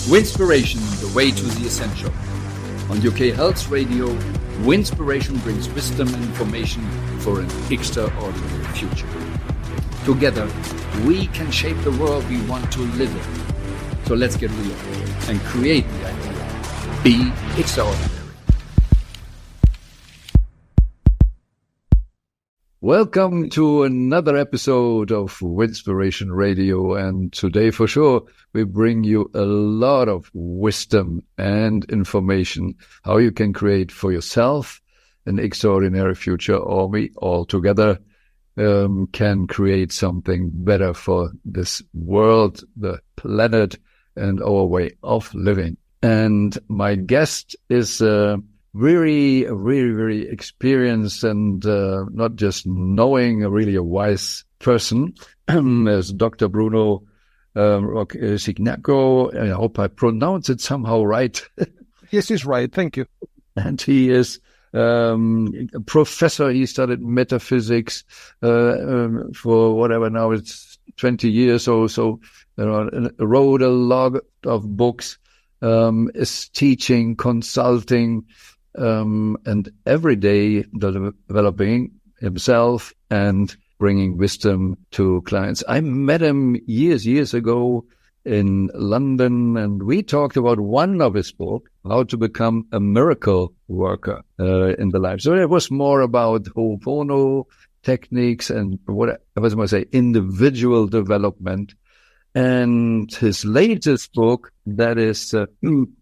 Winspiration, the way to the essential. On UK Health Radio, Winspiration brings wisdom and information for an extraordinary future. Together, we can shape the world we want to live in. So let's get real and create the idea. Be extraordinary. Welcome to another episode of Winspiration Radio, and today for sure we bring you a lot of wisdom and information how you can create for yourself an extraordinary future, or we all together can create something better for this world, the planet, and our way of living. And my guest is very experienced and not just knowing, really a wise person, as Dr. Bruno Roque Cignacco. I hope I pronounce it somehow right. Yes, it's right. Thank you. And he is a professor. He studied metaphysics for whatever, now it's 20 years or so. Wrote a lot of books, is teaching, consulting, and every day developing himself and bringing wisdom to clients. I met him years ago in London, and we talked about one of his books, How to Become a Miracle Worker in the life. So it was more about Ho'oponopono techniques and what I was going to say, individual development. And his latest book, that is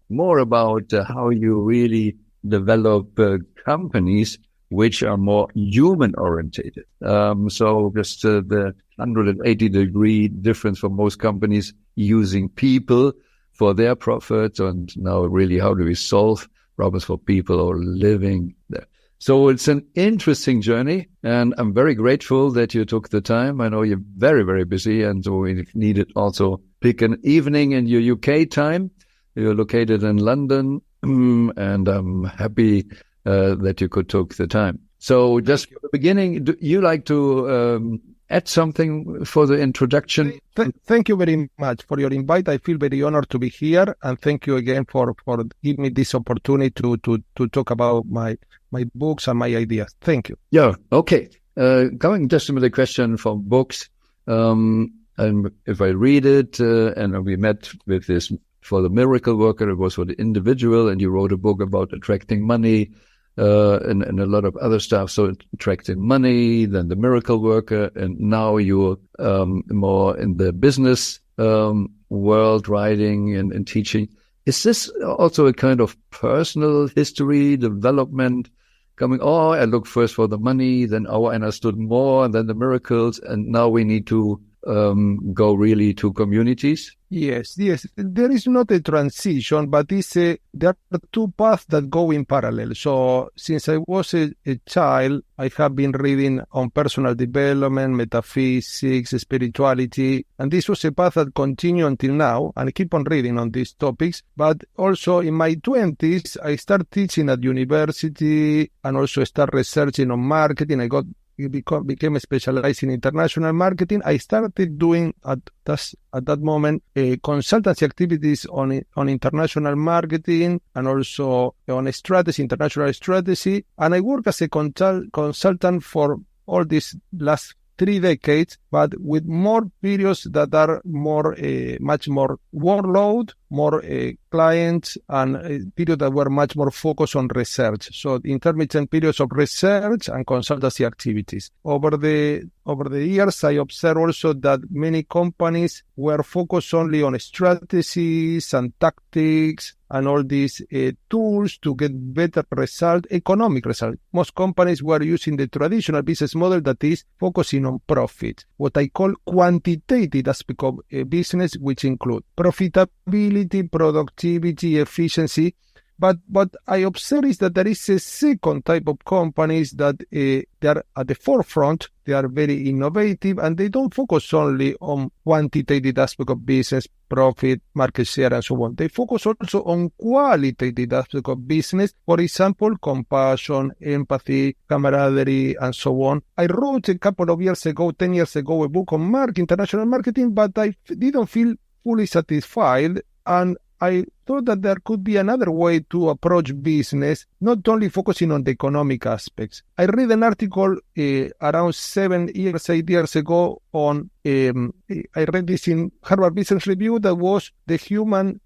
more about how you really develop companies which are more human-orientated. So just the 180-degree difference for most companies using people for their profit, and now really how do we solve problems for people or living there. So it's an interesting journey, and I'm very grateful that you took the time. I know you're very busy, and so we needed also pick an evening in your UK time. You're located in London, and I'm happy that you could take the time. So just for the beginning, do you like to add something for the introduction? Thank you very much for your invite. I feel very honored to be here, and thank you again for giving me this opportunity to talk about my books and my ideas. Thank you. Yeah, okay. Going just to the question from books, and if I read it, and we met with this for the miracle worker, it was for the individual, and you wrote a book about attracting money, and a lot of other stuff. So attracting money, then the miracle worker, and now you're more in the business world, writing and teaching. Is this also a kind of personal history, development, coming, I look first for the money, then I understood more, and then the miracles, and now we need to go really to communities? Yes. There is not a transition, but there are two paths that go in parallel. So since I was a child, I have been reading on personal development, metaphysics, spirituality, and this was a path that continued until now, and I keep on reading on these topics. But also in my 20s, I started teaching at university and also start researching on marketing. I became specialized in international marketing. I started doing at that moment consultancy activities on international marketing and also on international strategy. And I work as a consultant for all these last 3 decades, but with more periods that are much more workload, more clients, and a period that were much more focused on research. So intermittent periods of research and consultancy activities. Over the years, I observed also that many companies were focused only on strategies and tactics and all these tools to get better result, economic result. Most companies were using the traditional business model that is focusing on profit, what I call quantitative aspect of a business, which include profitability, productivity, efficiency. But what I observe is that there is a second type of companies that they are at the forefront. They are very innovative, and they don't focus only on quantitative aspect of business, profit, market share, and so on. They focus also on qualitative aspect of business. For example, compassion, empathy, camaraderie, and so on. I wrote a couple of years ago, 10 years ago, a book on international marketing, but I didn't feel fully satisfied. And I thought that there could be another way to approach business, not only focusing on the economic aspects. I read an article around 8 years ago on, I read this in Harvard Business Review, that was the human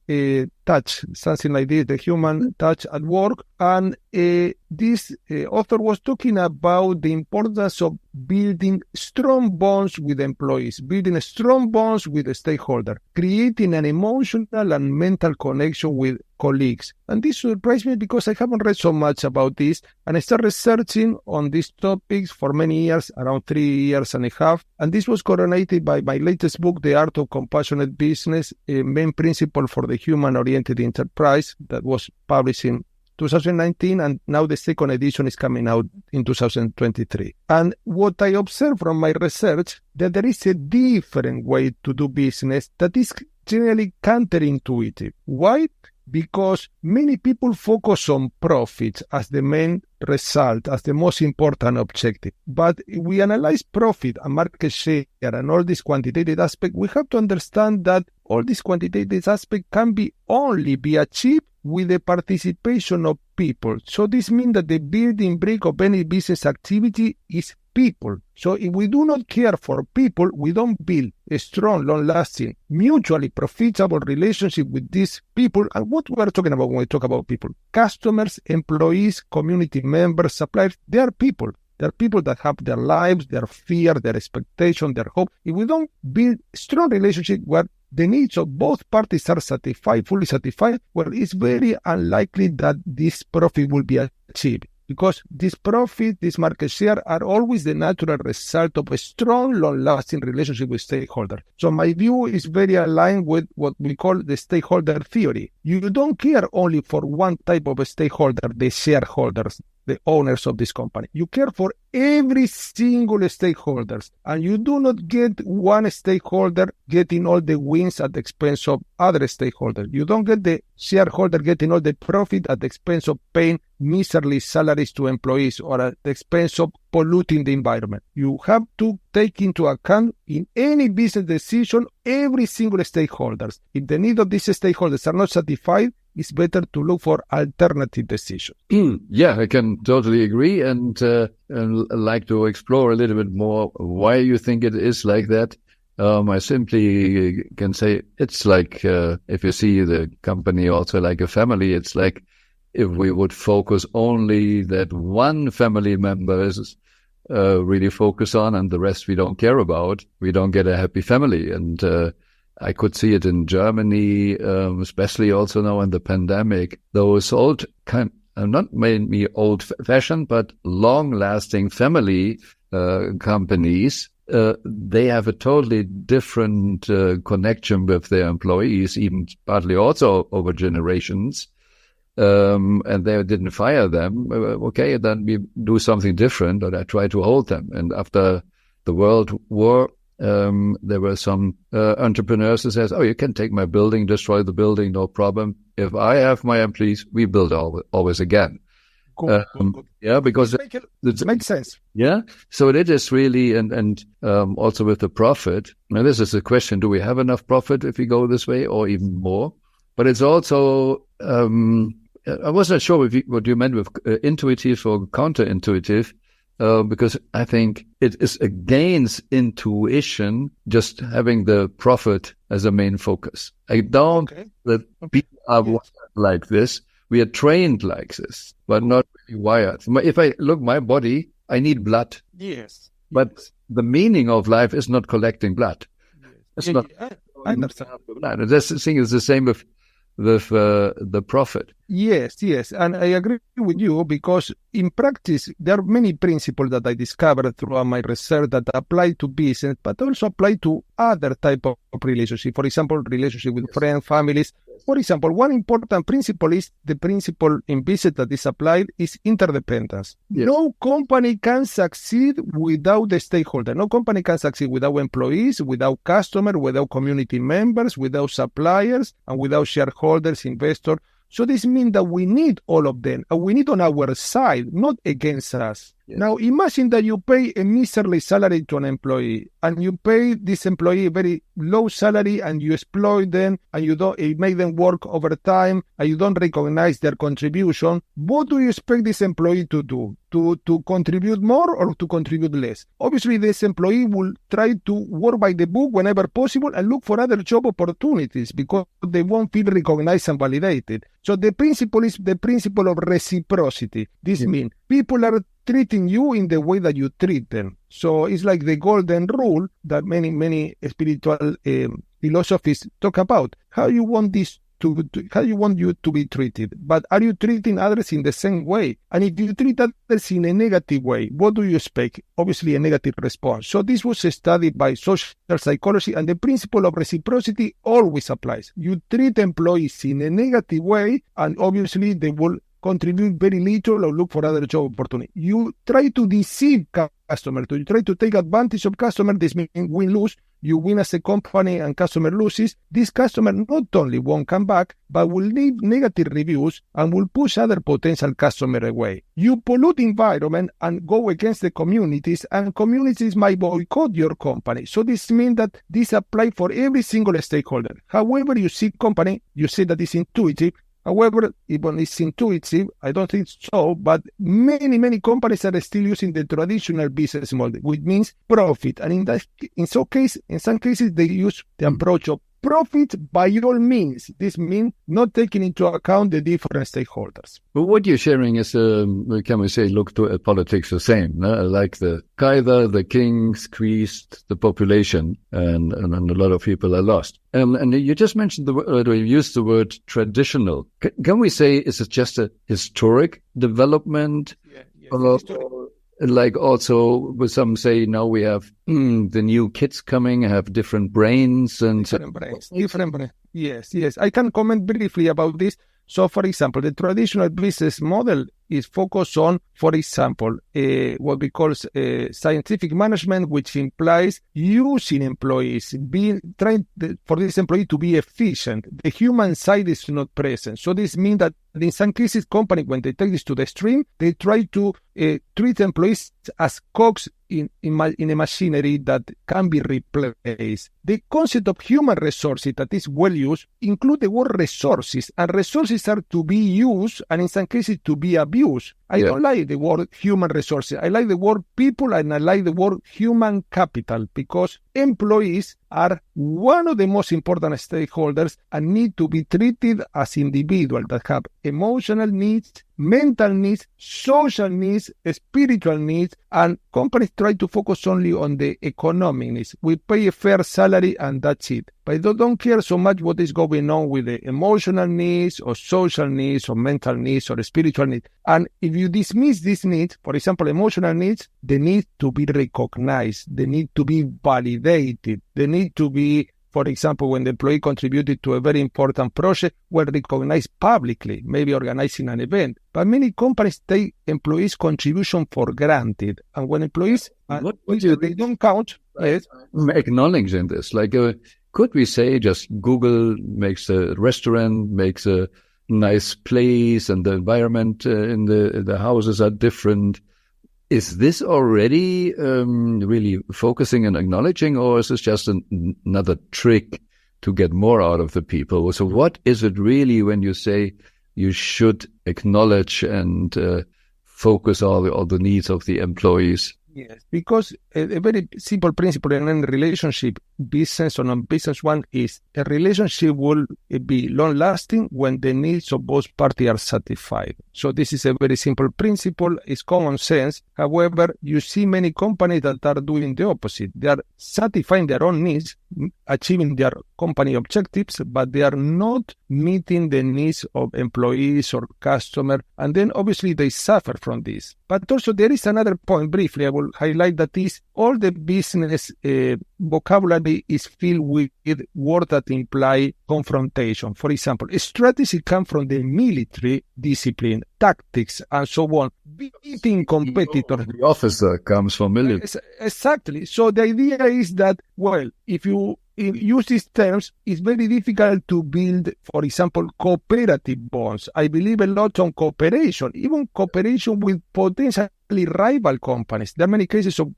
touch, something like this, the human touch at work. And this author was talking about the importance of building strong bonds with employees, building strong bonds with the stakeholder, creating an emotional and mental connection with colleagues. And this surprised me because I haven't read so much about this, and I started researching on these topics for many years, around 3 years and a half. And this was coronated by my latest book, The Art of Compassionate Business, a main principle for the human-oriented enterprise, that was published in 2019, and now the second edition is coming out in 2023. And what I observed from my research, that there is a different way to do business that is generally counterintuitive. Why? Because many people focus on profits as the main result, as the most important objective. But if we analyze profit and market share and all these quantitative aspects, we have to understand that all these quantitative aspects can only be achieved with the participation of people. So this means that the building brick of any business activity is people. So if we do not care for people, we don't build a strong, long-lasting, mutually profitable relationship with these people. And what we are talking about when we talk about people? Customers, employees, community members, suppliers, they are people. They are people that have their lives, their fear, their expectation, their hope. If we don't build strong relationship where the needs of both parties are satisfied, fully satisfied, well, it's very unlikely that this profit will be achieved. Because this profit, this market share are always the natural result of a strong, long-lasting relationship with stakeholders. So my view is very aligned with what we call the stakeholder theory. You don't care only for one type of a stakeholder, the shareholders, the owners of this company. You care for every single stakeholders, and you do not get one stakeholder getting all the wins at the expense of other stakeholders. You don't get the shareholder getting all the profit at the expense of paying miserly salaries to employees or at the expense of polluting the environment. You have to take into account in any business decision every single stakeholders. If the needs of these stakeholders are not satisfied, it's better to look for alternative decisions. Yeah, I can totally agree, and like to explore a little bit more why you think it is like that. I simply can say it's like if you see the company also like a family, it's like if we would focus only that one family member is really focus on and the rest we don't care about, we don't get a happy family. And I could see it in Germany, especially also now in the pandemic. Those old not maybe old-fashioned, but long-lasting family companies, they have a totally different connection with their employees, even partly also over generations. And they didn't fire them. Okay, then we do something different, or I try to hold them. And after the World War, there were some entrepreneurs who says, "Oh, you can take my building, destroy the building, no problem. If I have my employees, we build always again." Good. Yeah, because it makes sense. Yeah, so it is really, and also with the profit. Now, this is a question: do we have enough profit if we go this way, or even more? But it's also I wasn't sure what you meant with intuitive or counterintuitive. Because I think it is against intuition just having the profit as a main focus. I don't that people are like this. We are trained like this, but not really wired. If I look my body, I need blood. Yes. But the meaning of life is not collecting blood. Yes. It's not. I understand. This thing is the same with the profit. Yes, and I agree with you because in practice, there are many principles that I discovered throughout my research that apply to business, but also apply to other type of relationship. For example, relationship with friends, families. For example, one important principle is the principle in business that is applied is interdependence. Yes. No company can succeed without the stakeholder. No company can succeed without employees, without customers, without community members, without suppliers, and without shareholders, investors. So this means that we need all of them, and we need on our side, not against us. Yeah. Now, imagine that you pay a miserly salary to an employee, and you pay this employee a very low salary, and you exploit them, and you make them work overtime, and you don't recognize their contribution. What do you expect this employee to do? To contribute more or to contribute less? Obviously, this employee will try to work by the book whenever possible and look for other job opportunities because they won't feel recognized and validated. So the principle is the principle of reciprocity. This means people are treating you in the way that you treat them. So it's like the golden rule that many spiritual philosophies talk about. How you want how you want you to be treated, but are you treating others in the same way? And if you treat others in a negative way, what do you expect? Obviously, a negative response. So this was studied by social psychology, and the principle of reciprocity always applies. You treat employees in a negative way, and obviously they will contribute very little or look for other job opportunity. You try to deceive customers, you try to take advantage of customers. This means win-lose. You win as a company and customer loses. This customer not only won't come back, but will leave negative reviews and will push other potential customers away. You pollute the environment and go against the communities, and communities might boycott your company. So this means that this applies for every single stakeholder. However you see company, you say that it's intuitive. However, even it's intuitive, I don't think so, but many companies are still using the traditional business model, which means profit. And in some cases, they use the approach of profit by all means. This means not taking into account the different stakeholders. But what you're sharing is, can we say, look to politics the same, no? Like the Kaiser, the king squeezed the population, and a lot of people are lost. And you just mentioned you used the word traditional. Can we say, is it just a historic development? Like also, with some say now we have the new kids coming, have different brains and different brains. Yes. I can comment briefly about this. So, for example, the traditional business model is focused on, for example, what we call scientific management, which implies using employees, trying for this employee to be efficient. The human side is not present. So this means that in some cases, companies, when they take this to the extreme, they try to treat employees as cogs in a machinery that can be replaced. The concept of human resources that is well used include the word resources, and resources are to be used and in some cases to be abused. I don't like the word human resources. I like the word people, and I like the word human capital, because employees are one of the most important stakeholders and need to be treated as individuals that have emotional needs, mental needs, social needs, spiritual needs, and companies try to focus only on the economic needs. We pay a fair salary and that's it. But they don't care so much what is going on with the emotional needs or social needs or mental needs or spiritual needs. And if you dismiss these needs, for example, emotional needs, they need to be recognized. They need to be validated. They need to be, for example, when the employee contributed to a very important project, well recognized publicly, maybe organizing an event. But many companies take employees' contribution for granted. And when employees, they don't count. Acknowledging this, like, could we say just Google makes a restaurant, makes a nice place, and the environment in the houses are different? Is this already really focusing and acknowledging, or is this just another trick to get more out of the people? So what is it really when you say you should acknowledge and focus all the needs of the employees? Yes, because a very simple principle in any relationship, business or non-business one, is a relationship will be long-lasting when the needs of both parties are satisfied. So this is a very simple principle. It's common sense. However, you see many companies that are doing the opposite. They are satisfying their own needs, achieving their company objectives, but they are not meeting the needs of employees or customers. And then obviously they suffer from this. But also there is another point, briefly, I will highlight, that is all the business vocabulary is filled with words that imply confrontation. For example, strategy comes from the military discipline, tactics, and so on. Beating competitors. The officer comes from military. Exactly. So the idea is that, well, if you use these terms, it's very difficult to build, for example, cooperative bonds. I believe a lot on cooperation, even cooperation with potentially rival companies. There are many cases of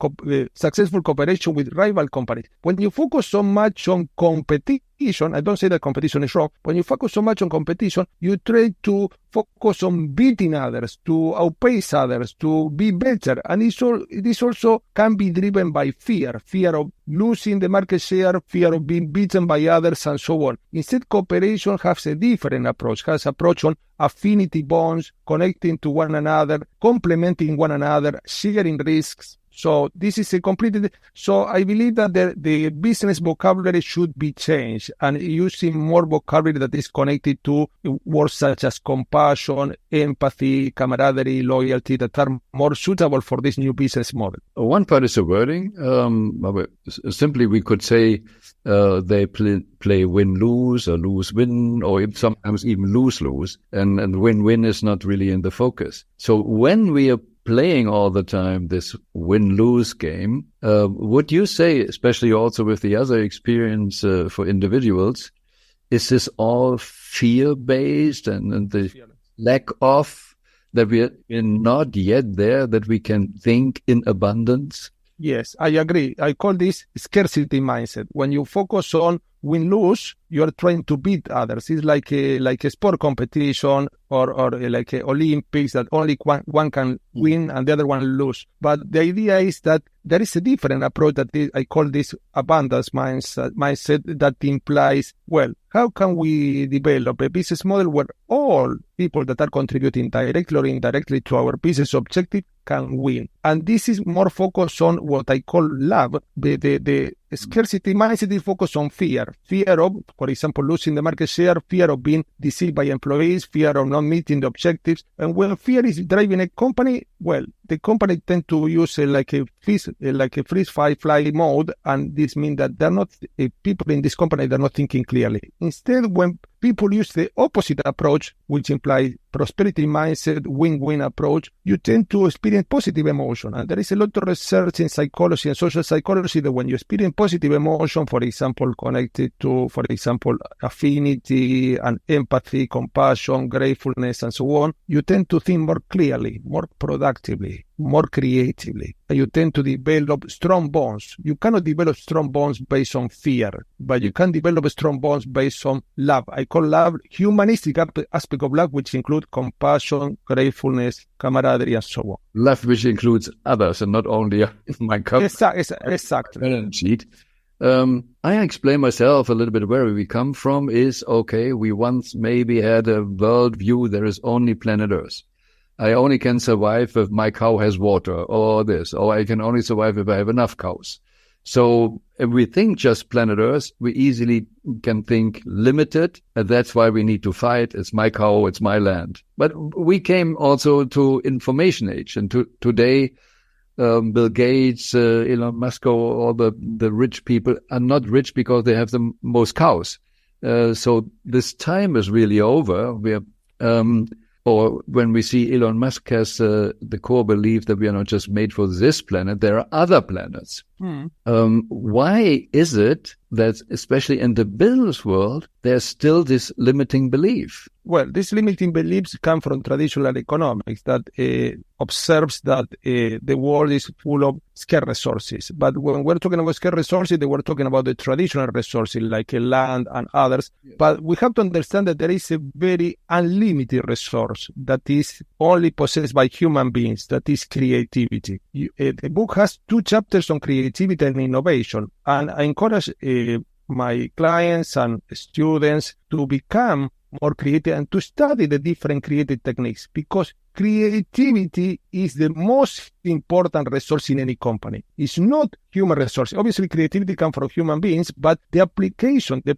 successful cooperation with rival companies. When you focus so much on competition, I don't say that competition is wrong. When you focus so much on competition, you try to focus on beating others, to outpace others, to be better. And this also can be driven by fear of losing the market share, fear of being beaten by others, and so on. Instead, cooperation has a different approach, has approach on affinity bonds, connecting to one another, complementing one another, sharing risks. So this is so I believe that the business vocabulary should be changed and using more vocabulary that is connected to words such as compassion, empathy, camaraderie, loyalty, that are more suitable for this new business model. One part is the wording. Simply, we could say they play win-lose or lose-win, or sometimes even lose-lose, and win-win is not really in the focus. So when we are playing all the time this win-lose game, would you say, especially also with the other experience for individuals, is this all fear-based and the lack of that we are not yet there, that we can think in abundance? Yes, I agree. I call this scarcity mindset. When you focus on win-lose, you are trying to beat others. It's like a sport competition or like a Olympics that only one can win and the other one lose. But the idea is that there is a different approach I call this abundance mindset that implies, well, how can we develop a business model where all people that are contributing directly or indirectly to our business objective can win? And this is more focused on what I call love. The scarcity mindset is focused on fear of, for example, losing the market share, fear of being deceived by employees, fear of not meeting the objectives. And when fear is driving a company, well, the company tend to use like a freeze, fight, flight mode, and this means that they're not people in this company. They're not thinking clearly. Instead, when people use the opposite approach, which implies prosperity mindset, win-win approach, you tend to experience positive emotion. And there is a lot of research in psychology and social psychology that when you experience positive emotion, for example, connected to, for example, affinity and empathy, compassion, gratefulness, and so on, you tend to think more clearly, more productively, more creatively. And you tend to develop strong bonds. You cannot develop strong bonds based on fear, but you can develop strong bonds based on love. I call love humanistic aspect of love, which include compassion, gratefulness, camaraderie, and so on. Love which includes others and not only my cup. Exactly. I explain myself a little bit where we come from is, okay, we once maybe had a world view, there is only planet Earth. I only can survive if my cow has water or this, or I can only survive if I have enough cows. So if we think just planet Earth, we easily can think limited, and that's why we need to fight. It's my cow, it's my land. But we came also to information age, and today Bill Gates, Elon Musk, all the rich people are not rich because they have the most cows. So this time is really over. Or when we see Elon Musk has the core belief that we are not just made for this planet, there are other planets. Why is it that, especially in the business world, there's still this limiting belief? Well, these limiting beliefs come from traditional economics that observes that the world is full of scarce resources. But when we're talking about scarce resources, they were talking about the traditional resources like land and others. Yes. But we have to understand that there is a very unlimited resource that is only possessed by human beings, that is creativity. The book has 2 chapters on creativity and innovation, and I encourage my clients and students to become more creative and to study the different creative techniques, because creativity is the most important resource in any company. It's not human resource. Obviously, creativity comes from human beings, but the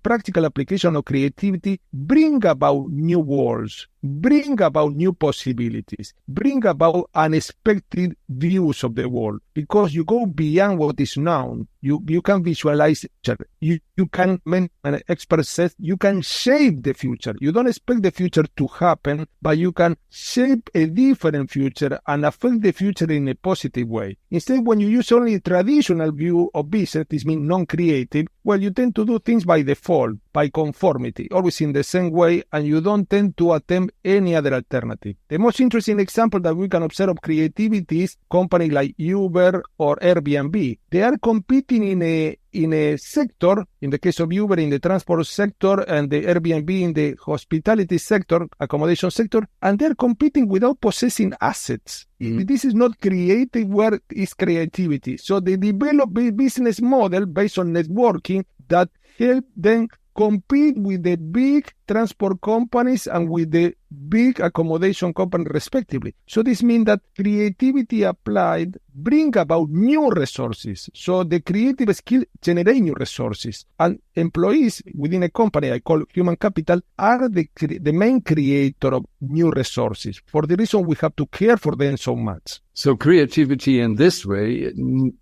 practical application of creativity bring about new worlds, bring about new possibilities, bring about unexpected views of the world, because you go beyond what is known. You can visualize it. You can, an expert says, you can shape the future. You don't expect the future to happen, but you can shape a different future and affect the future in a positive way. Instead, when you use only a traditional view of business, this means non-creative, Well, you tend to do things by default, by conformity, always in the same way, and you don't tend to attempt any other alternative. The most interesting example that we can observe of creativity is companies like Uber or Airbnb. They are competing in a sector, in the case of Uber, in the transport sector, and the Airbnb in the hospitality sector, accommodation sector, and they're competing without possessing assets. This is not creative work, it's creativity. So they develop a business model based on networking that help them compete with the big transport companies and with the big accommodation companies respectively. So this means that creativity applied bring about new resources. So the creative skill generate new resources. And employees within a company, I call human capital, are the main creator of new resources. For the reason we have to care for them so much. So creativity in this way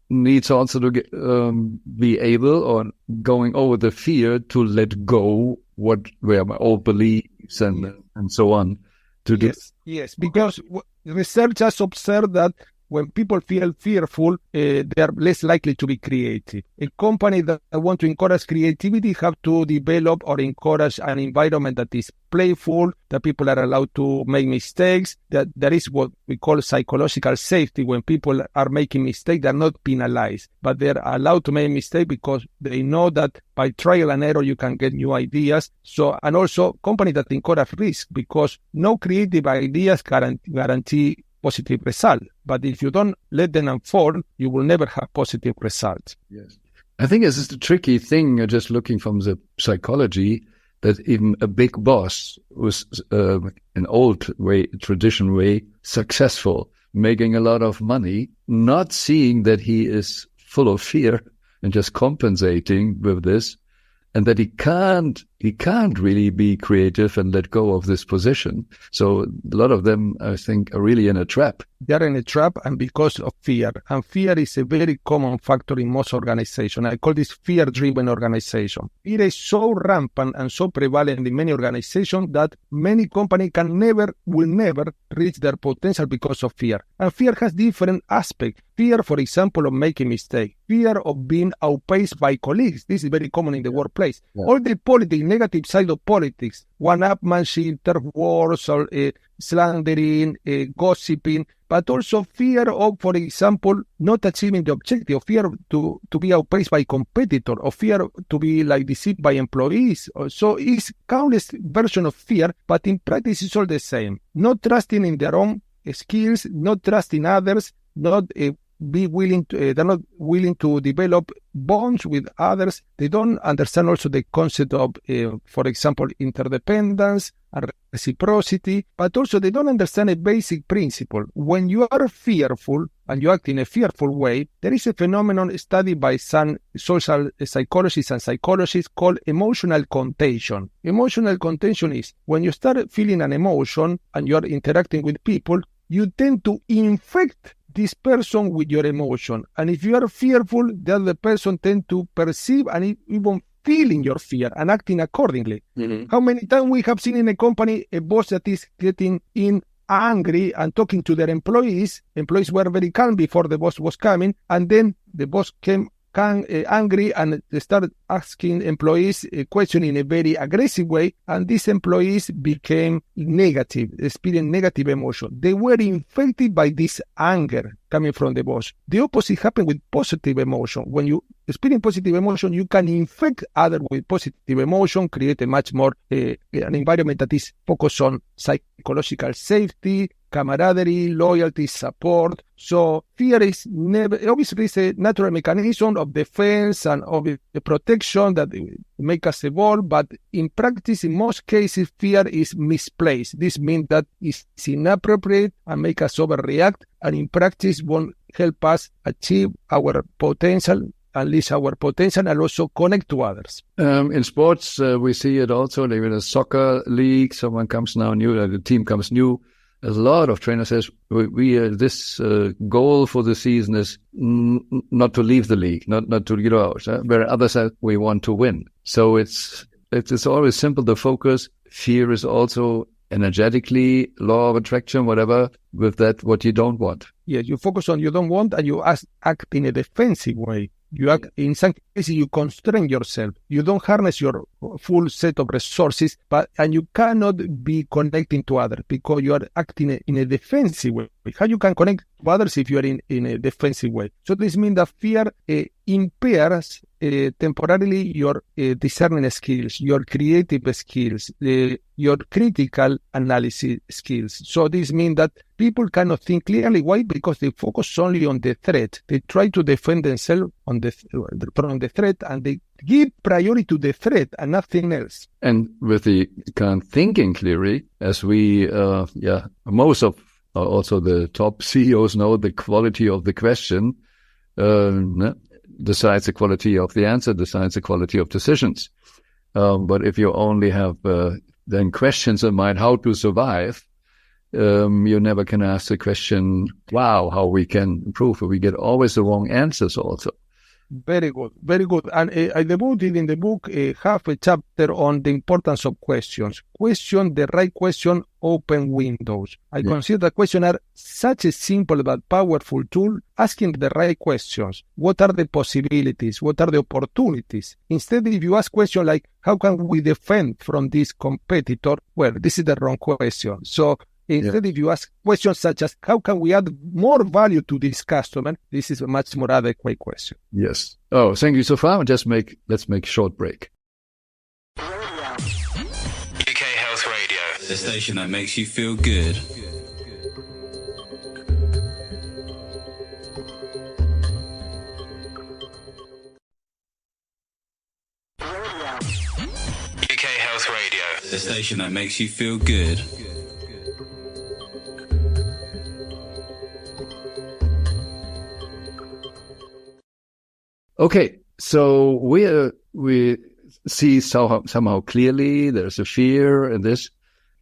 needs also to be able, or going over the fear, to let go what were my old beliefs and so on. Yes, because research has observed that when people feel fearful, they are less likely to be creative. A company that want to encourage creativity have to develop or encourage an environment that is playful, that people are allowed to make mistakes, that there is what we call psychological safety. When people are making mistakes, they're not penalized, but they're allowed to make mistakes because they know that by trial and error, you can get new ideas. So, and also companies that encourage risk, because no creative ideas guarantee positive result. But if you don't let them unfold, you will never have positive results. Yes. I think this is the tricky thing, just looking from the psychology, that even a big boss was an old way, tradition way, successful, making a lot of money, not seeing that he is full of fear and just compensating with this, and that he can't really be creative and let go of this position. So a lot of them, I think, are really in a trap. They're in a trap, and because of fear. And fear is a very common factor in most organizations. I call this fear-driven organization. Fear is so rampant and so prevalent in many organizations that many companies will never reach their potential because of fear. And fear has different aspects. Fear, for example, of making mistakes. Fear of being outpaced by colleagues. This is very common in the workplace. Yeah. All the politics, negative side of politics, one-upmanship, turf wars, or slandering, gossiping, but also fear of, for example, not achieving the objective, fear to be outpaced by competitor, or fear to be deceived by employees. So it's countless version of fear, but in practice it's all the same. Not trusting in their own skills, not trusting others, they're not willing to develop bonds with others. They don't understand also the concept of, for example, interdependence and reciprocity, but also they don't understand a basic principle. When you are fearful and you act in a fearful way, there is a phenomenon studied by some social psychologists and psychologists called emotional contagion. Emotional contagion is when you start feeling an emotion and you are interacting with people, you tend to infect this person with your emotion. And if you are fearful, the other person tends to perceive and even feeling your fear and acting accordingly. Mm-hmm. How many times we have seen in a company a boss that is getting angry and talking to their employees. Employees were very calm before the boss was coming, and then the boss came angry and they started asking employees a question in a very aggressive way, and these employees became negative, experienced negative emotion. They were infected by this anger coming from the boss. The opposite happened with positive emotion. When you experience positive emotion, you can infect others with positive emotion, create a much more an environment that is focused on psychological safety, camaraderie, loyalty, support. So fear is obviously it's a natural mechanism of defense and of the protection that make us evolve, but in practice, in most cases, fear is misplaced. This means that it's inappropriate and make us overreact, and in practice won't help us achieve our potential, unleash our potential, and also connect to others. In sports, we see it also. Like in a soccer league, someone comes now new, the team comes new. There's a lot of trainers says this goal for the season is not to leave the league, not to get out. Where others say we want to win. So it's always simple to focus. Fear is also energetically, law of attraction, whatever, with that what you don't want. Yeah, you focus on you don't want, and you act in a defensive way. In some cases, you constrain yourself. You don't harness your full set of resources, and you cannot be connecting to others because you are acting in a defensive way. How you can connect to others if you are in a defensive way? So this means that fear impairs temporarily your discerning skills, your creative skills, your critical analysis skills. So this means that people cannot think clearly. Why? Because they focus only on the threat. They try to defend themselves from the threat, and they give priority to the threat and nothing else. And with the kind of thinking clearly, as we, most of also the top CEOs know, the quality of the question decides the quality of the answer, decides the quality of decisions. But if you only have then questions in mind how to survive, you never can ask the question, wow, how we can improve. We get always the wrong answers also. Very good, very good. And I devoted in the book half a chapter on the importance of questions. The right question, open windows. I consider the question are such a simple but powerful tool. Asking the right questions. What are the possibilities? What are the opportunities? Instead, if you ask questions like, how can we defend from this competitor? Well, this is the wrong question. So instead, if you ask questions such as, how can we add more value to this customer? This is a much more adequate question. Yes. Oh, thank you so far. Let's make a short break. UK Health Radio, the station that makes you feel good. UK Health Radio, the station that makes you feel good. Okay, so we see somehow clearly there's a fear in this,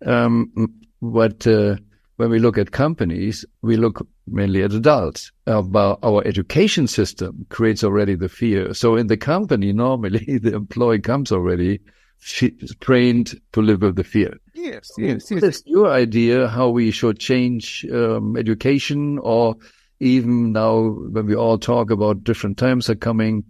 but when we look at companies, we look mainly at adults. Our education system creates already the fear. So in the company, normally the employee comes already trained to live with the fear. Yes. What is your idea how we should change education, or even now when we all talk about different times are coming,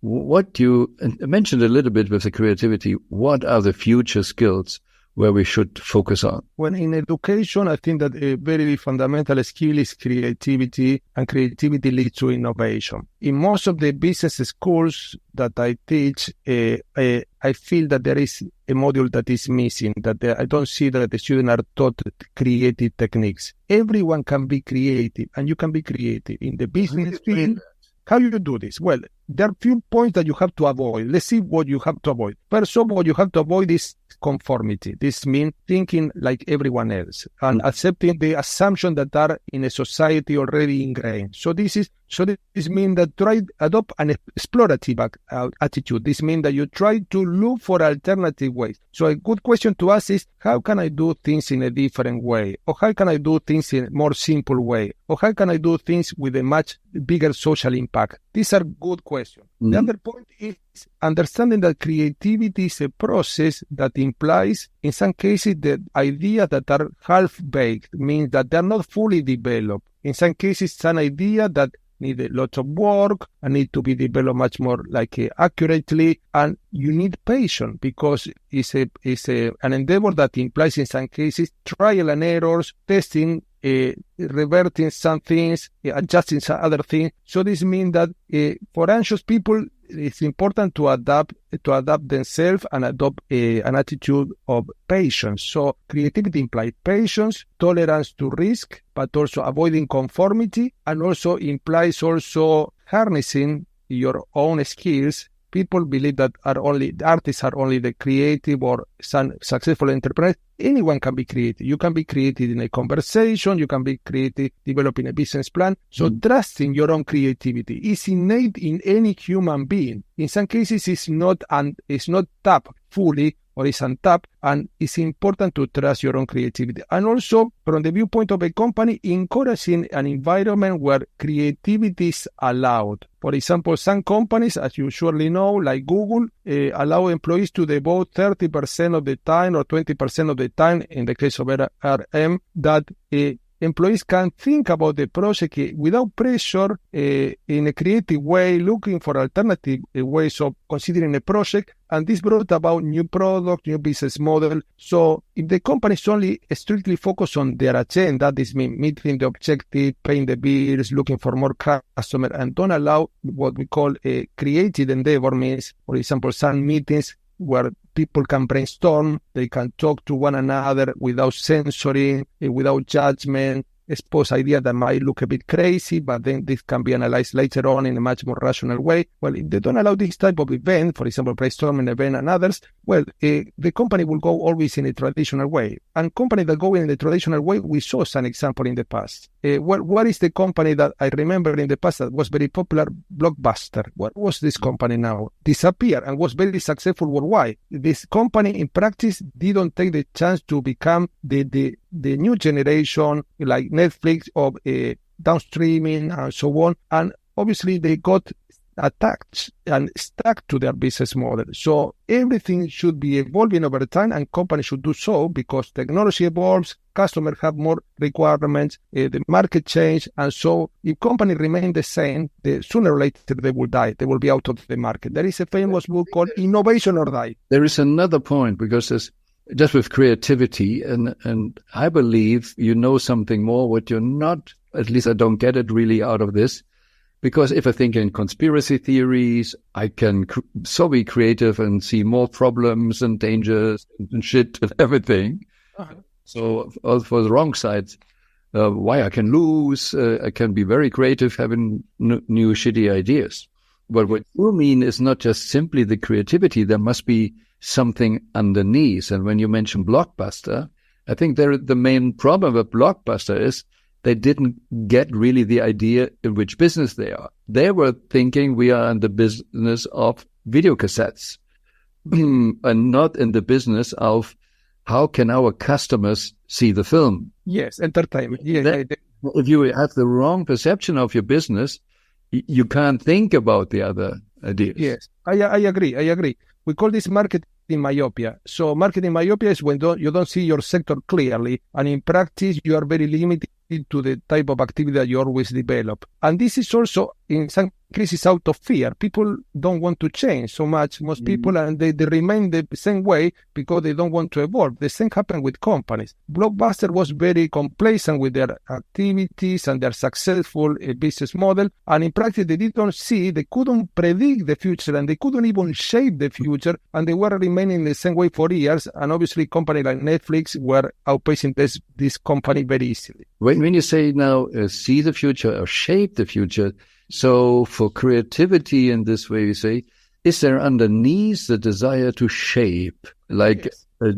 what you mentioned a little bit with the creativity, what are the future skills where we should focus on? Well, in education, I think that a very fundamental skill is creativity, and creativity leads to innovation. In most of the business schools that I teach, I feel that there is a module that is missing, that I don't see that the students are taught creative techniques. Everyone can be creative, and you can be creative in the business field. How do you do this? Well, there are few points that you have to avoid. Let's see what you have to avoid. First of all, what you have to avoid is conformity. This means thinking like everyone else and accepting the assumptions that are in a society already ingrained. So this means that adopt an explorative attitude. This means that you try to look for alternative ways. So a good question to ask is, how can I do things in a different way? Or how can I do things in a more simple way? Or how can I do things with a much bigger social impact? These are good questions. The other point is understanding that creativity is a process that implies, in some cases, the ideas that are half-baked, means that they are not fully developed. In some cases, it's an idea that need a lot of work and need to be developed much more accurately, and you need patience because it's an endeavor that implies, in some cases, trial and errors, testing, reverting some things, adjusting some other things. So this means that for anxious people, it's important to adapt themselves and adopt an attitude of patience. So creativity implies patience, tolerance to risk, but also avoiding conformity, and also implies harnessing your own skills. People believe that artists are only the creative or some successful entrepreneurs. Anyone can be creative. You can be creative in a conversation. You can be creative developing a business plan. So trusting your own creativity is innate in any human being. In some cases, it's not tapped fully, or is untapped, and it's important to trust your own creativity. And also, from the viewpoint of a company, encouraging an environment where creativity is allowed. For example, some companies, as you surely know, like Google, allow employees to devote 30% of the time or 20% of the time, in the case of RM, that employees can think about the project without pressure, in a creative way, looking for alternative ways of considering a project. And this brought about new product, new business model. So if the company is only strictly focused on their agenda, this means meeting the objective, paying the bills, looking for more customers, and don't allow what we call a creative endeavor, means, for example, some meetings where people can brainstorm, they can talk to one another without censoring, without judgment, expose ideas that might look a bit crazy, but then this can be analyzed later on in a much more rational way. Well, if they don't allow this type of event, for example, brainstorming event and others, well, the company will go always in a traditional way. And companies that go in the traditional way, we saw some example in the past. What is the company that I remember in the past that was very popular? Blockbuster. What was this company now? Disappeared and was very successful worldwide. This company in practice didn't take the chance to become the new generation like Netflix of downstreaming and so on. And obviously they got attached and stuck to their business model. So everything should be evolving over time, and companies should do so because technology evolves, customers have more requirements, the market change, and so if companies remain the same, sooner or later they will die. They will be out of the market. There is a famous book called Innovation or Die. There is another point, because there's just with creativity, and I believe you know something more what you're not, at least I don't get it really out of this. Because if I think in conspiracy theories, I can so be creative and see more problems and dangers and shit and everything. Uh-huh. So for the wrong sides, why I can lose, I can be very creative having new shitty ideas. But what you mean is not just simply the creativity, there must be something underneath. And when you mention Blockbuster, I think the main problem with Blockbuster is they didn't get really the idea in which business they are. They were thinking we are in the business of video cassettes and not in the business of how can our customers see the film. Yes, entertainment. Yeah. If you have the wrong perception of your business, you can't think about the other ideas. Yes, I agree. We call this marketing myopia. So marketing myopia is when you don't see your sector clearly, and in practice you are very limited to the type of activity that you always develop. And this is also in some cases out of fear. People don't want to change so much, most people, and they remain the same way because they don't want to evolve. The same happened with companies. Blockbuster was very complacent with their activities and their successful business model, and in practice they couldn't predict the future, and they couldn't even shape the future, and they were remaining the same way for years. And obviously companies like Netflix were outpacing this company very easily. When you say now see the future or shape the future, so for creativity in this way, you say, is there underneath the desire to shape? Like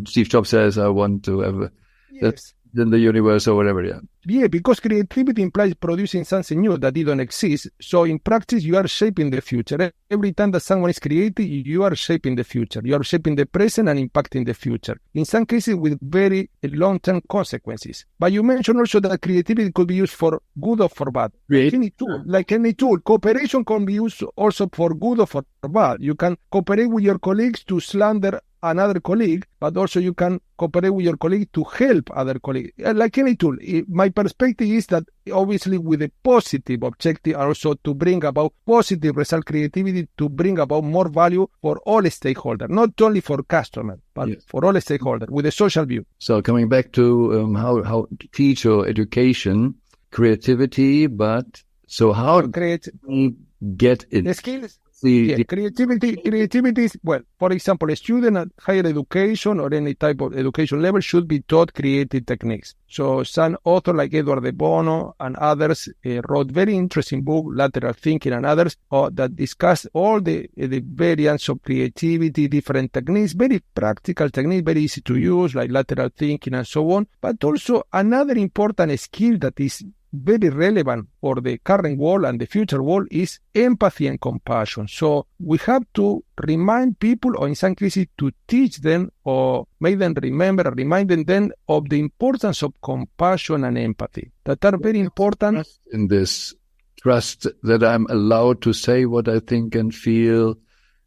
Steve Jobs says, I want to have that's in the universe or whatever, Yeah, because creativity implies producing something new that didn't exist. So in practice, you are shaping the future. Every time that someone is creative, you are shaping the future. You are shaping the present and impacting the future. In some cases, with very long-term consequences. But you mentioned also that creativity could be used for good or for bad. Like any tool, cooperation can be used also for good or for bad. You can cooperate with your colleagues to slander another colleague, but also you can cooperate with your colleague to help other colleagues. Like any tool, my perspective is that obviously with a positive objective also to bring about positive result, creativity to bring about more value for all stakeholders, not only for customers, but for all stakeholders with a social view. So coming back to how to teach or education, creativity, but so how to get it? The skills. Creativity is, well, for example, a student at higher education or any type of education level should be taught creative techniques. So some authors like Edward de Bono and others wrote very interesting book, Lateral Thinking and others, that discuss all the variants of creativity, different techniques, very practical techniques, very easy to use, like lateral thinking and so on. But also another important skill that is very relevant for the current world and the future world is empathy and compassion. So we have to remind people, or in some cases to teach them or make them reminding them of the importance of compassion and empathy that are very important. In this trust that I'm allowed to say what I think and feel,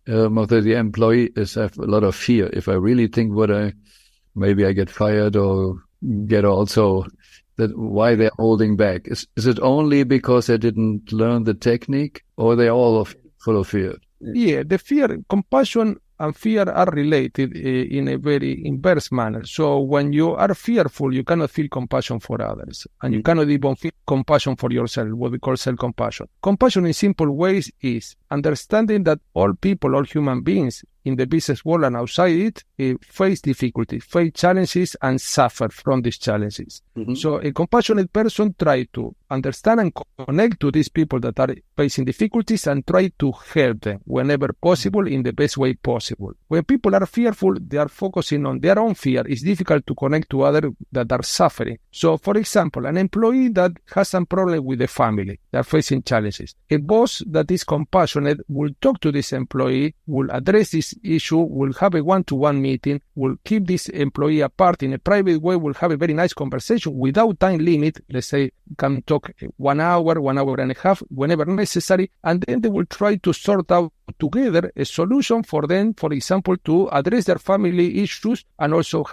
the employee is have a lot of fear. If I really think maybe I get fired or get also that why they're holding back? Is it only because they didn't learn the technique, or they're all full of fear? Yeah, the fear, compassion and fear are related in a very inverse manner. So when you are fearful, you cannot feel compassion for others, and you cannot even feel compassion for yourself, what we call self-compassion. Compassion in simple ways is understanding that all people, all human beings in the business world and outside it, face difficulties, face challenges, and suffer from these challenges. So a compassionate person tries to understand and connect to these people that are facing difficulties and try to help them whenever possible in the best way possible. When people are fearful, they are focusing on their own fear. It's difficult to connect to others that are suffering. So, for example, an employee that has some problem with the family, they are facing challenges. A boss that is compassionate will talk to this employee, will address this issue, will have a one-to-one meeting, will keep this employee apart in a private way, will have a very nice conversation without time limit. Let's say, can talk 1 hour, 1 hour and a half, whenever necessary, and then they will try to sort out together a solution for them, for example, to address their family issues, and also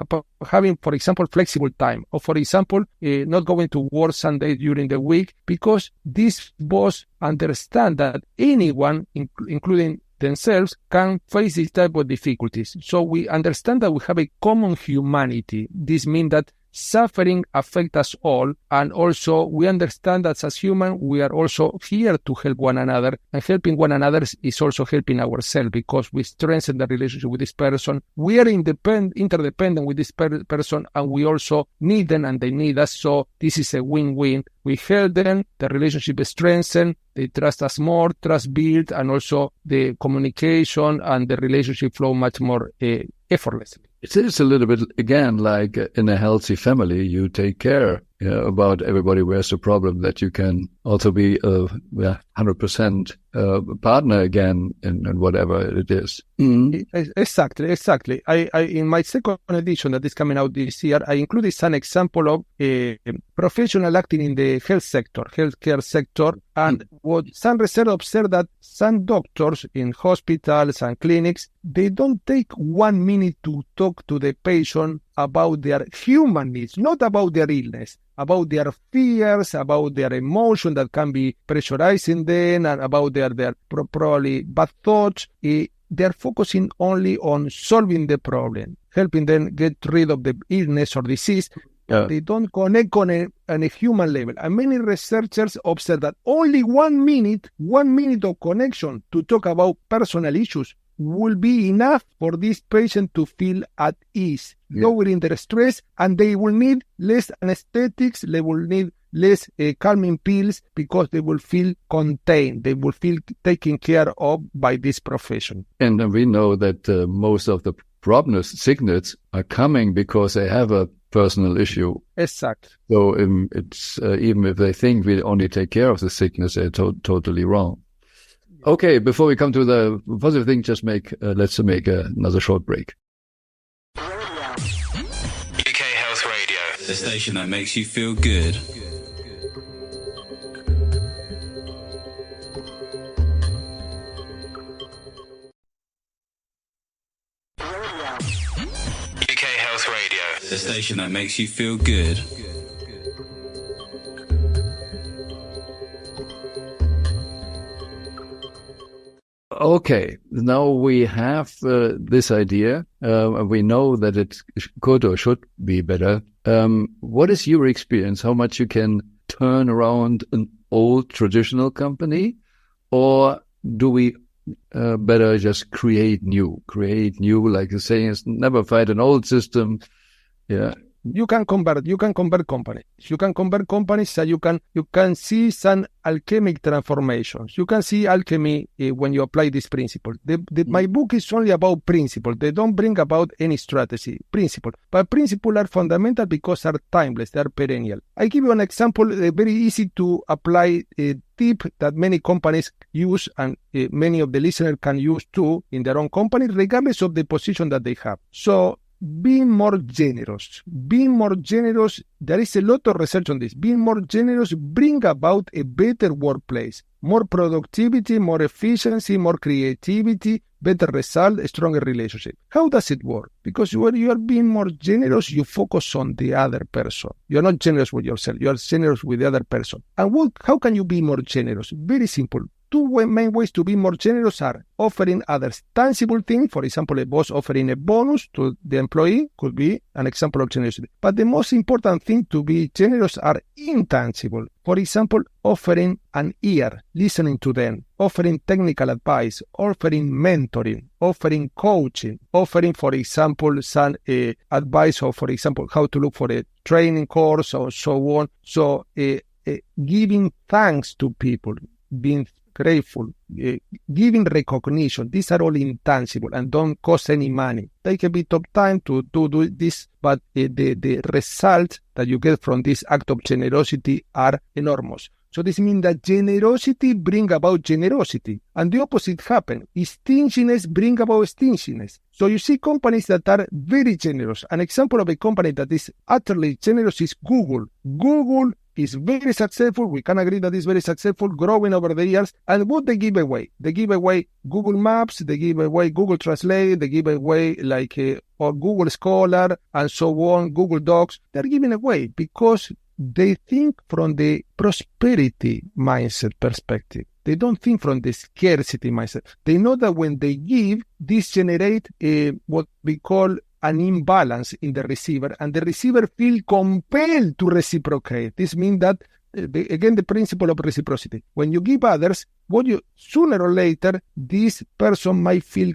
having, for example, flexible time, or for example, not going to work Sunday during the week, because this boss understands that anyone, including themselves, can face this type of difficulties. So we understand that we have a common humanity. This means that suffering affects us all, and also we understand that as humans we are also here to help one another, and helping one another is also helping ourselves, because we strengthen the relationship with this person. We are interdependent with this person, and we also need them and they need us. So this is a win-win. We help them, the relationship is strengthened, they trust us more, trust built, and also the communication and the relationship flow much more effortlessly. It is a little bit, again, like in a healthy family, you take care about everybody who has a problem, that you can also be a 100% partner again in whatever it is. Exactly. I in my second edition that is coming out this year, I included some example of a professional acting in the healthcare sector, and what some research observed that some doctors in hospitals and clinics, they don't take 1 minute to talk to the patient about their human needs, not about their illness, about their fears, about their emotion that can be pressurizing them, and about their probably bad thoughts. They're focusing only on solving the problem, helping them get rid of the illness or disease. They don't connect on a human level. And many researchers observe that only 1 minute of connection to talk about personal issues will be enough for this patient to feel at ease, lowering their stress, and they will need less anesthetics, they will need less calming pills, because they will feel contained, they will feel taken care of by this profession. And we know that most of the problems, sickness, are coming because they have a personal issue. Exactly. So it's even if they think we only take care of the sickness, they're totally wrong. Okay, before we come to the positive thing, let's make another short break. UK Health Radio, the station that makes you feel good. UK Health Radio, the station that makes you feel good. Okay, now we have this idea. We know that it could or should be better. What is your experience? How much you can turn around an old traditional company, or do we better just create new? Like the saying is, never fight an old system. Yeah. You can convert companies. So you can see some alchemic transformations. You can see alchemy when you apply this principle. My book is only about principle. They don't bring about any strategy. Principle. But principles are fundamental because they are timeless. They are perennial. I give you an example, very easy to apply tip that many companies use, and many of the listeners can use too in their own company, regardless of the position that they have. So being more generous. Being more generous, there is a lot of research on this. Being more generous bring about a better workplace, more productivity, more efficiency, more creativity, better result, a stronger relationship. How does it work? Because when you are being more generous, you focus on the other person. You're not generous with yourself. You are generous with the other person. And how can you be more generous? Very simple. Two main ways to be more generous are offering others tangible things. For example, a boss offering a bonus to the employee could be an example of generosity. But the most important thing to be generous are intangible. For example, offering an ear, listening to them, offering technical advice, offering mentoring, offering coaching, offering, for example, some advice or, for example, how to look for a training course or so on. So giving thanks to people, being grateful, giving recognition. These are all intangible and don't cost any money. Take a bit of time to do this, but the results that you get from this act of generosity are enormous. So this means that generosity brings about generosity, and the opposite happens. Stinginess brings about stinginess. So you see companies that are very generous. An example of a company that is utterly generous is Google. Google is very successful. We can agree that it's very successful, growing over the years. And what they give away? They give away Google Maps, they give away Google Translate, they give away or Google Scholar, and so on, Google Docs. They're giving away because they think from the prosperity mindset perspective. They don't think from the scarcity mindset. They know that when they give, this generates what we call an imbalance in the receiver, and the receiver feel compelled to reciprocate. This means that, again, the principle of reciprocity. When you give others, sooner or later, this person might feel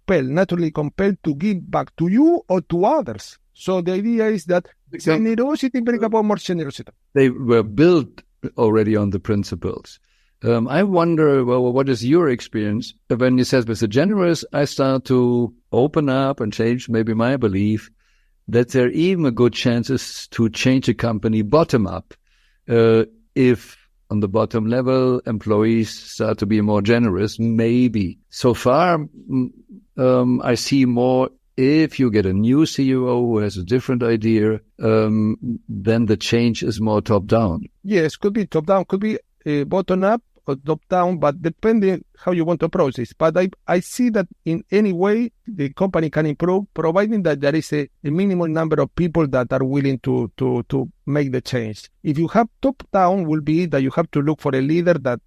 naturally compelled to give back to you or to others. So the idea is that generosity brings about more generosity. They were built already on the principles. I wonder, well, what is your experience when you said with the generous, I start to open up and change maybe my belief that there are even a good chances to change a company bottom up if on the bottom level employees start to be more generous, maybe. So far, I see more if you get a new CEO who has a different idea, then the change is more top-down. Yes, could be top-down, could be bottom-up, or top-down, but depending how you want to approach this. But I see that in any way the company can improve, providing that there is a minimum number of people that are willing to make the change. If you have top-down, will be that you have to look for a leader that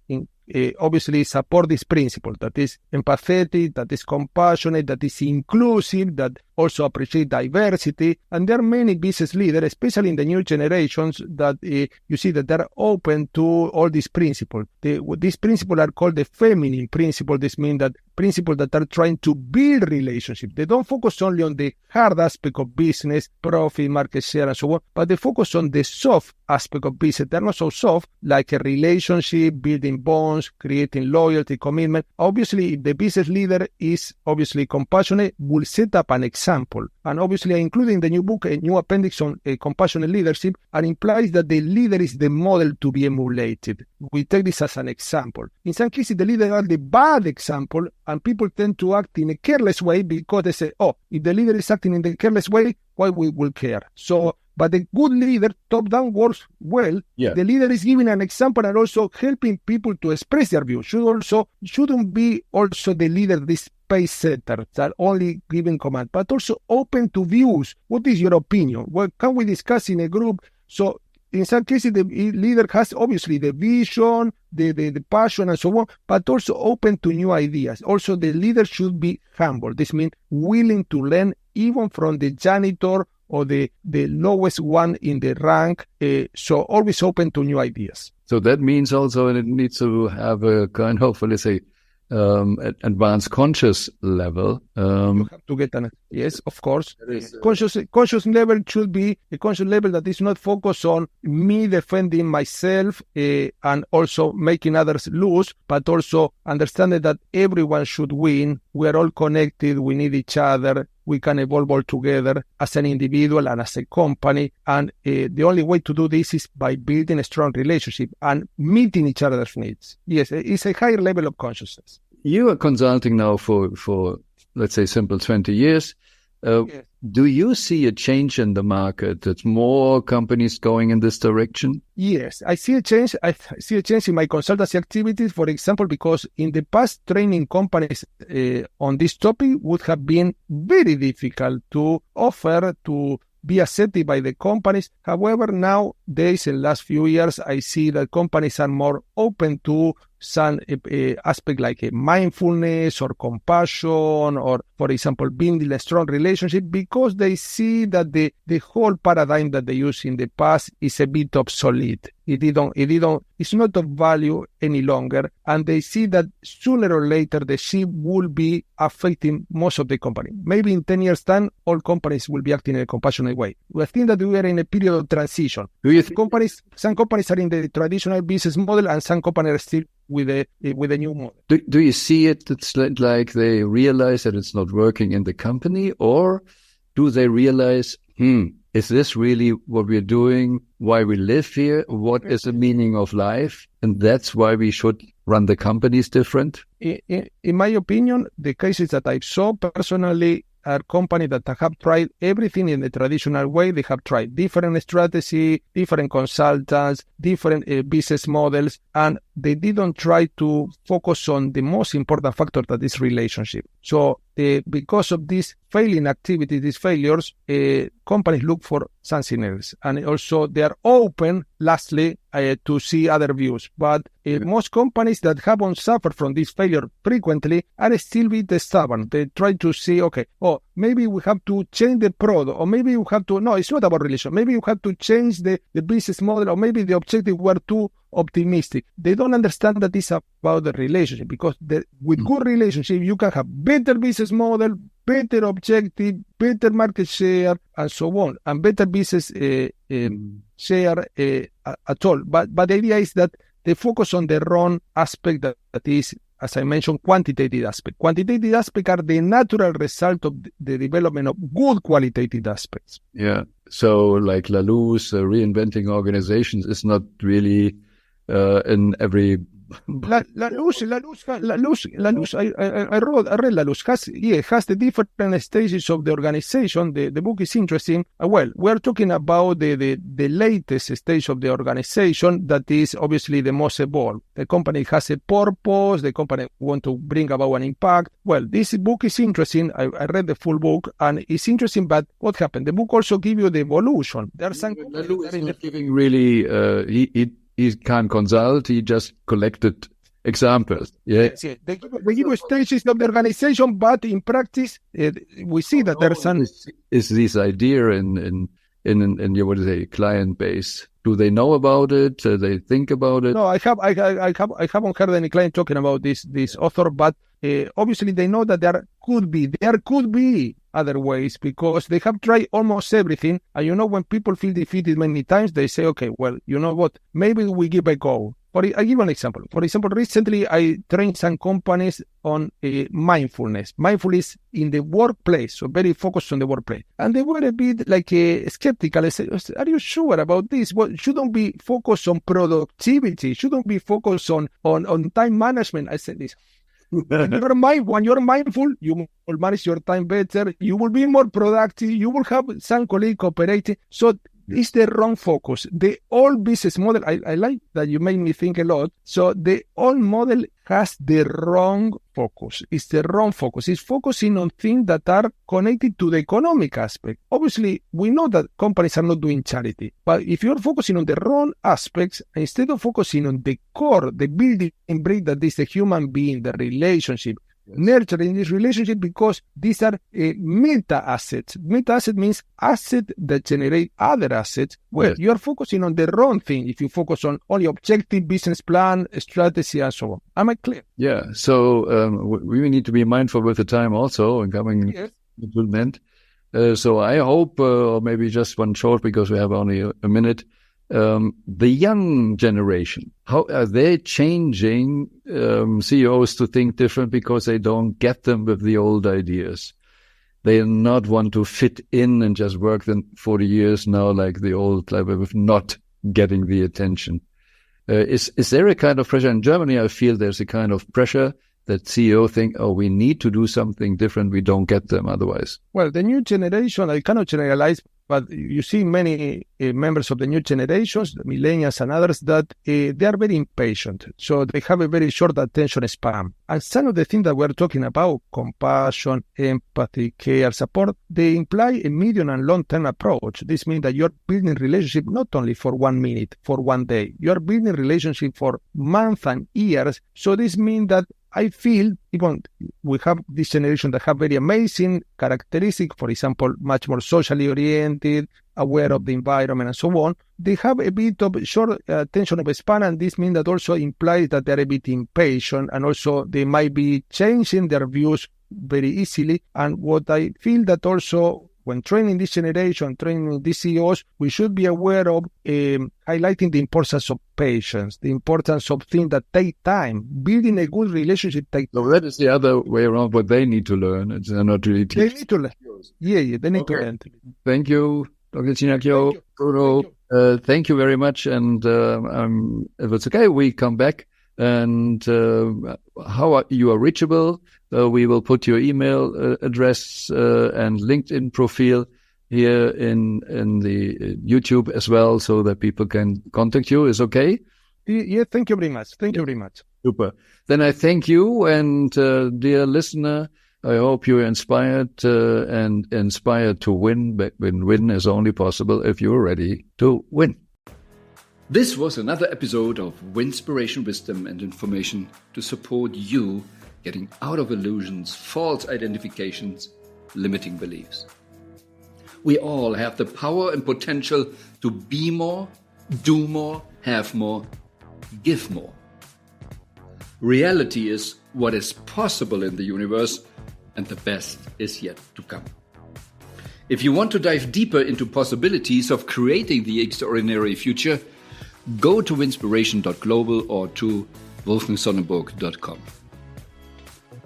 obviously support this principle, that is empathetic, that is compassionate, that is inclusive, that also appreciate diversity. And there are many business leaders, especially in the new generations, that you see that they're open to all these principles. These principles are called the feminine principle. This means that principles that are trying to build relationships. They don't focus only on the hard aspect of business, profit, market share, and so on, but they focus on the soft aspect of business. They're not so soft, like a relationship, building bonds, creating loyalty, commitment. Obviously, if the business leader is obviously compassionate, will set up an example. And obviously, I include in the new book a new appendix on compassionate leadership, and implies that the leader is the model to be emulated. We take this as an example. In some cases, the leader are the bad example, and people tend to act in a careless way because they say, oh, if the leader is acting in the careless way, why we will care? So, but the good leader, top-down, works well. Yeah. The leader is giving an example and also helping people to express their view. Shouldn't be also the leader, this pace setter, that only giving command, but also open to views. What is your opinion? Well, can we discuss in a group? So in some cases, the leader has obviously the vision, the passion, and so on, but also open to new ideas. Also, the leader should be humble. This means willing to learn even from the janitor or the lowest one in the rank. So always open to new ideas. So that means also it needs to have a kind of, let's say, advanced conscious level. You have to get yes, of course. Conscious level should be a conscious level that is not focused on me defending myself and also making others lose, but also understanding that everyone should win. We are all connected. We need each other. We can evolve all together as an individual and as a company. And the only way to do this is by building a strong relationship and meeting each other's needs. Yes, it's a higher level of consciousness. You are consulting now for let's say, simple 20 years. Yes. Do you see a change in the market? That more companies going in this direction? Yes, I see a change. I see a change in my consultancy activities, for example, because in the past, training companies on this topic would have been very difficult to offer, to be accepted by the companies. However, nowadays, in the last few years, I see that companies are more open to some aspect like mindfulness or compassion, or, for example, building a strong relationship, because they see that the whole paradigm that they used in the past is a bit obsolete. It's not of value any longer, and they see that sooner or later the shift will be affecting most of the company. Maybe in 10 years' time, all companies will be acting in a compassionate way. We think that we are in a period of transition. Some companies are in the traditional business model, and some companies are still with a new model. Do you see it? It's like they realize that it's not working in the company, or do they realize, is this really what we're doing? Why we live here? What is the meaning of life? And that's why we should run the companies different? In my opinion, the cases that I saw personally are companies that have tried everything in the traditional way. They have tried different strategy, different consultants, different business models, and they didn't try to focus on the most important factor, that is relationship. So because of these failing activities, these failures, companies look for something else. And also they are open, lastly, to see other views. But most companies that haven't suffered from this failure frequently are still a bit stubborn. They try to see, maybe we have to change the product, or maybe we have to, no, it's not about relation. Maybe we have to change the business model, or maybe the objective were too optimistic. They don't understand that it's about the relationship, because with good relationship, you can have better business model, better objective, better market share, and so on, and better business share at all. But the idea is that they focus on the wrong aspect, that is, as I mentioned, quantitative aspect. Quantitative aspects are the natural result of the development of good qualitative aspects. Yeah. So like Lalous, reinventing organizations is not really in every... Lalous, I read Lalous, has the different stages of the organization. The book is interesting. Well, we're talking about the latest stage of the organization, that is obviously the most evolved. The company has a purpose, the company want to bring about an impact. Well, this book is interesting. I read the full book, and it's interesting, but what happened? The book also gives you the evolution. There are some... Lalous is not giving really... He can't consult. He just collected examples. Yeah. Yes. They give you stages of the organization, but in practice, we see that there's some... Is this idea in your, what is it, client base? Do they know about it? They think about it? No, I haven't heard any client talking about this author, but obviously they know that there could be other ways, because they have tried almost everything. And when people feel defeated many times, they say, okay, well, you know what, maybe we give a go. I give an example. For example, recently I trained some companies on mindfulness. Mindfulness in the workplace, so very focused on the workplace. And they were a bit like skeptical. I said, are you sure about this? Well, shouldn't be focused on productivity. Shouldn't be focused on time management. I said this. When you're mindful, you will manage your time better. You will be more productive. You will have some colleague cooperating. So it's the wrong focus. The old business model, I like that you made me think a lot. So the old model has the wrong focus. It's the wrong focus. It's focusing on things that are connected to the economic aspect. Obviously, we know that companies are not doing charity. But if you're focusing on the wrong aspects, instead of focusing on the core, the building brick that is the human being, the relationship, nurturing this relationship, because these are meta assets. Meta asset means assets that generate other assets. Well, you are focusing on the wrong thing if you focus on only objective, business plan, strategy, and so on. Am I clear? Yeah. So we need to be mindful with the time also, and coming to an end. So I hope, or maybe just one short, because we have only a minute. The young generation, how are they changing CEOs to think different, because they don't get them with the old ideas? They not want to fit in and just work them 40 years now like the old type of not getting the attention. Is there a kind of pressure in Germany? I feel there's a kind of pressure that CEO think, oh, we need to do something different. We don't get them otherwise. Well, the new generation, I cannot generalize, but you see many members of the new generations, the millennials and others, that they are very impatient. So they have a very short attention span. And some of the things that we're talking about, compassion, empathy, care, support, they imply a medium and long-term approach. This means that you're building relationship not only for 1 minute, for 1 day. You're building relationship for months and years. So this means that I feel even we have this generation that have very amazing characteristics, for example, much more socially oriented, aware of the environment and so on. They have a bit of short attention of span, and this means that also implies that they're a bit impatient, and also they might be changing their views very easily. And what I feel that also when training this generation, training these CEOs, we should be aware of highlighting the importance of patience, the importance of things that take time. Building a good relationship takes time. So that is the other way around. What they need to learn. It's not really They need to learn. Yeah, they need to learn. Thank you, Dr. Cignacco, Bruno. Thank you very much. And if it's okay, we come back. And you are reachable. We will put your email address and LinkedIn profile here in the YouTube as well, so that people can contact you. Is okay? Yeah, thank you very much. Thank you very much. Super. Then I thank you, and dear listener, I hope you're inspired and inspired to win. But win is only possible if you're ready to win. This was another episode of Winspiration, Wisdom and Information to support you getting out of illusions, false identifications, limiting beliefs. We all have the power and potential to be more, do more, have more, give more. Reality is what is possible in the universe, and the best is yet to come. If you want to dive deeper into possibilities of creating the extraordinary future, go to winspiration.global or to wolfgangsonnenburg.com.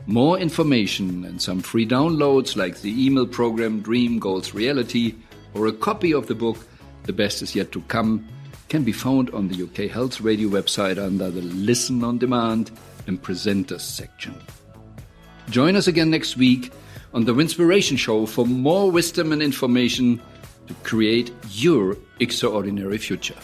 More information and some free downloads like the email program Dream Goals Reality or a copy of the book The Best Is Yet to Come can be found on the UK Health Radio website under the Listen on Demand and Presenters section. Join us again next week on the Winspiration Show for more wisdom and information to create your extraordinary future.